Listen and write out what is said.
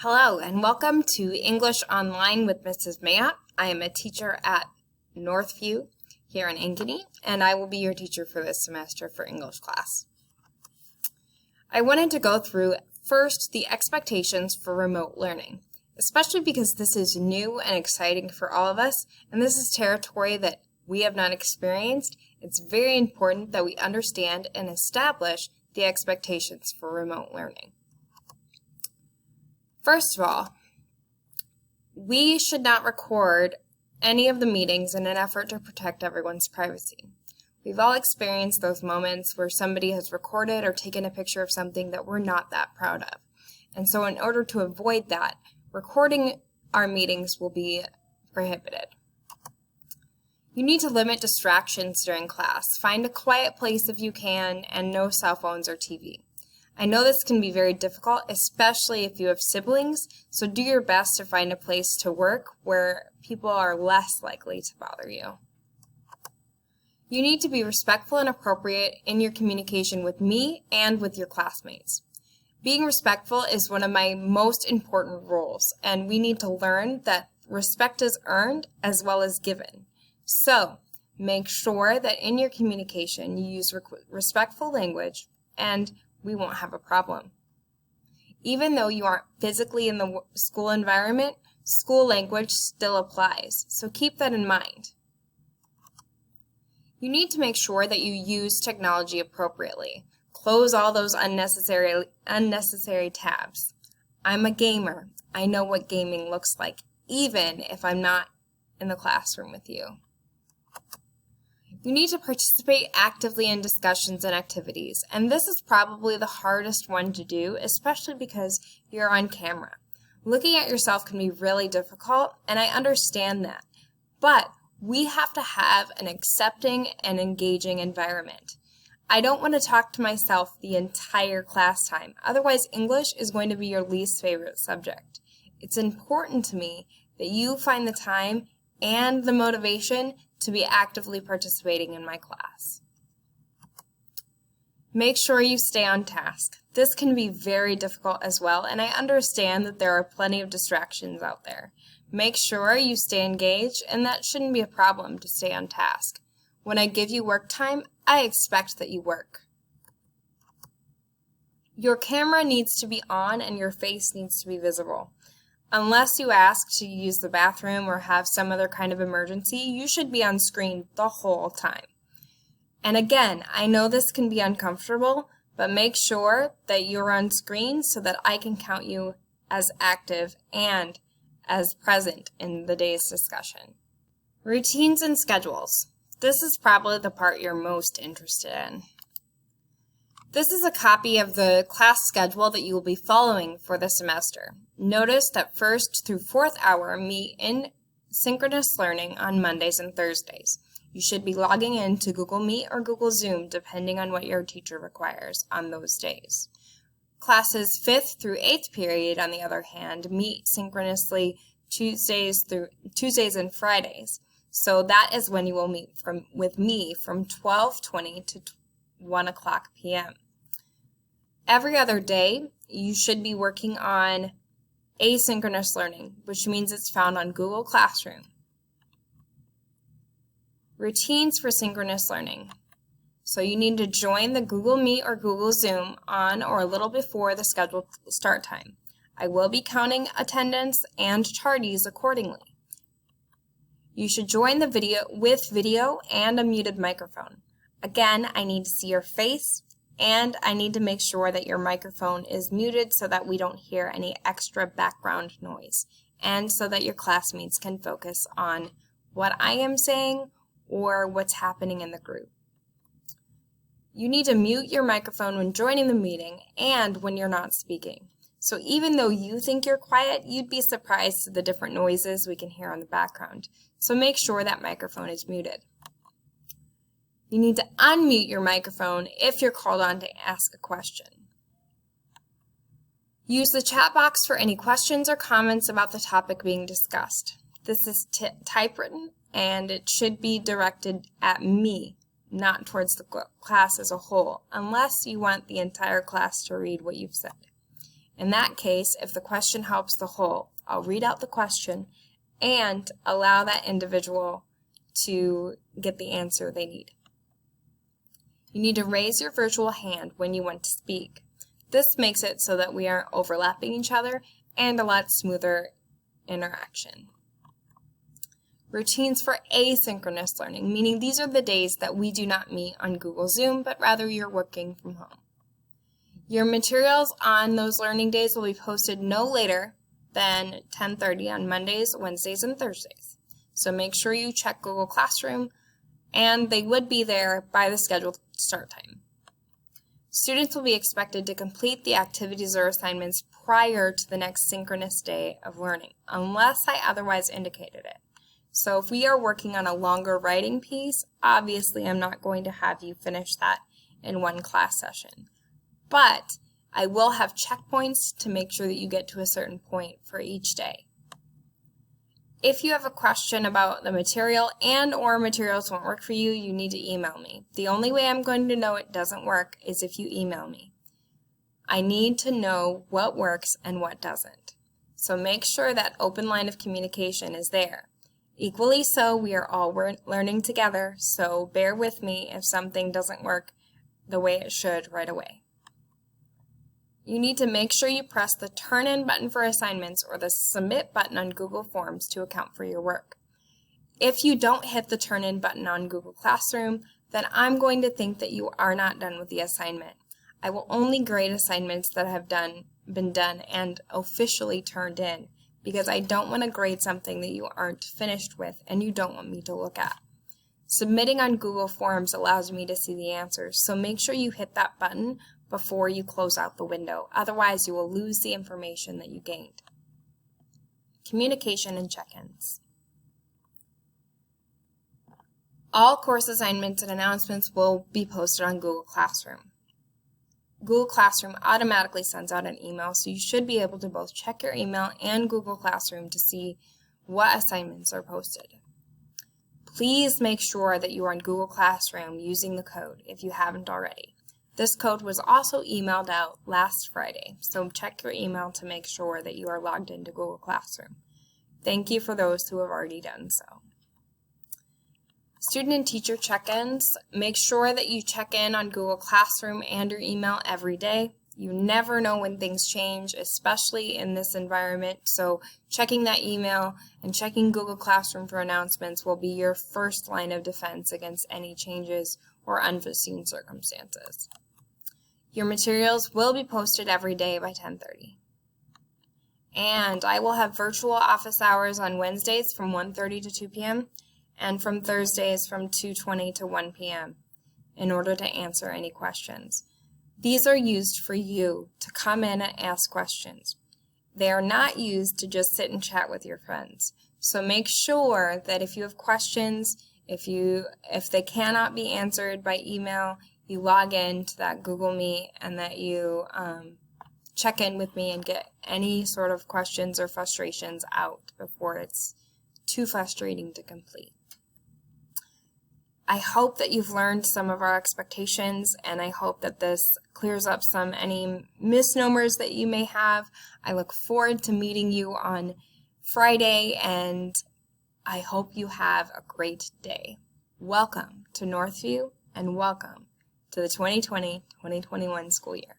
Hello and welcome to English Online with Mrs. Mayotte. I am a teacher at Northview here in Ankeny, and I will be your teacher for this semester for English class. I wanted to go through first the expectations for remote learning, especially because this is new and exciting for all of us, and this is territory that we have not experienced. It's very important that we understand and establish the expectations for remote learning. First of all, we should not record any of the meetings in an effort to protect everyone's privacy. We've all experienced those moments where somebody has recorded or taken a picture of something that we're not that proud of. And so in order to avoid that, recording our meetings will be prohibited. You need to limit distractions during class. Find a quiet place if you can, and no cell phones or TV. I know this can be very difficult, especially if you have siblings, so do your best to find a place to work where people are less likely to bother you. You need to be respectful and appropriate in your communication with me and with your classmates. Being respectful is one of my most important roles, and we need to learn that respect is earned as well as given. So, make sure that in your communication you use respectful language, and we won't have a problem. Even though you aren't physically in the school environment, school language still applies, so keep that in mind. You need to make sure that you use technology appropriately. Close all those unnecessary tabs. I'm a gamer. I know what gaming looks like, even if I'm not in the classroom with you. You need to participate actively in discussions and activities, and this is probably the hardest one to do, especially because you're on camera. Looking at yourself can be really difficult, and I understand that, but we have to have an accepting and engaging environment. I don't want to talk to myself the entire class time, otherwise English is going to be your least favorite subject. It's important to me that you find the time and the motivation to be actively participating in my class. Make sure you stay on task. This can be very difficult as well, and I understand that there are plenty of distractions out there. Make sure you stay engaged, and that shouldn't be a problem to stay on task. When I give you work time, I expect that you work. Your camera needs to be on and your face needs to be visible. Unless you ask to use the bathroom or have some other kind of emergency, you should be on screen the whole time. And again, I know this can be uncomfortable, but make sure that you're on screen so that I can count you as active and as present in the day's discussion. Routines and schedules. This is probably the part you're most interested in. This is a copy of the class schedule that you will be following for the semester. Notice that 1st through 4th hour meet in synchronous learning on Mondays and Thursdays. You should be logging in to Google Meet or Google Zoom depending on what your teacher requires on those days. Classes 5th through 8th period, on the other hand, meet synchronously Tuesdays and Fridays. So that is when you will meet with me from 12:20 to 1 o'clock p.m. Every other day, you should be working on asynchronous learning, which means it's found on Google Classroom. Routines for synchronous learning. So you need to join the Google Meet or Google Zoom on or a little before the scheduled start time. I will be counting attendance and tardies accordingly. You should join the video and a muted microphone. Again, I need to see your face, and I need to make sure that your microphone is muted so that we don't hear any extra background noise, and so that your classmates can focus on what I am saying or what's happening in the group. You need to mute your microphone when joining the meeting and when you're not speaking. So even though you think you're quiet, you'd be surprised at the different noises we can hear on the background. So make sure that microphone is muted. You need to unmute your microphone if you're called on to ask a question. Use the chat box for any questions or comments about the topic being discussed. This is typewritten, and it should be directed at me, not towards the class as a whole, unless you want the entire class to read what you've said. In that case, if the question helps the whole, I'll read out the question and allow that individual to get the answer they need. You need to raise your virtual hand when you want to speak. This makes it so that we aren't overlapping each other and a lot smoother interaction. Routines for asynchronous learning, meaning these are the days that we do not meet on Google Zoom, but rather you're working from home. Your materials on those learning days will be posted no later than 10:30 on Mondays, Wednesdays, and Thursdays. So make sure you check Google Classroom, and they would be there by the scheduled start time. Students will be expected to complete the activities or assignments prior to the next synchronous day of learning, unless I otherwise indicated it. So if we are working on a longer writing piece, obviously I'm not going to have you finish that in one class session. But I will have checkpoints to make sure that you get to a certain point for each day. If you have a question about the material and or materials won't work for you, you need to email me. The only way I'm going to know it doesn't work is if you email me. I need to know what works and what doesn't. So make sure that open line of communication is there. Equally so, we are all learning together, so bear with me if something doesn't work the way it should right away. You need to make sure you press the Turn In button for assignments or the Submit button on Google Forms to account for your work. If you don't hit the Turn In button on Google Classroom, then I'm going to think that you are not done with the assignment. I will only grade assignments that have been done and officially turned in, because I don't want to grade something that you aren't finished with and you don't want me to look at. Submitting on Google Forms allows me to see the answers, so make sure you hit that button before you close out the window. Otherwise, you will lose the information that you gained. Communication and check-ins. All course assignments and announcements will be posted on Google Classroom. Google Classroom automatically sends out an email, so you should be able to both check your email and Google Classroom to see what assignments are posted. Please make sure that you are in Google Classroom using the code if you haven't already. This code was also emailed out last Friday, so check your email to make sure that you are logged into Google Classroom. Thank you for those who have already done so. Student and teacher check-ins. Make sure that you check in on Google Classroom and your email every day. You never know when things change, especially in this environment, so checking that email and checking Google Classroom for announcements will be your first line of defense against any changes or unforeseen circumstances. Your materials will be posted every day by 10:30. And I will have virtual office hours on Wednesdays from 1:30 to 2 p.m. and from Thursdays from 2:20 to 1 p.m. in order to answer any questions. These are used for you to come in and ask questions. They are not used to just sit and chat with your friends. So make sure that if you have questions, if they cannot be answered by email, you log in to that Google Meet and that you check in with me and get any sort of questions or frustrations out before it's too frustrating to complete. I hope that you've learned some of our expectations, and I hope that this clears up any misnomers that you may have. I look forward to meeting you on Friday, and I hope you have a great day. Welcome to Northview, and welcome to the 2020-2021 school year.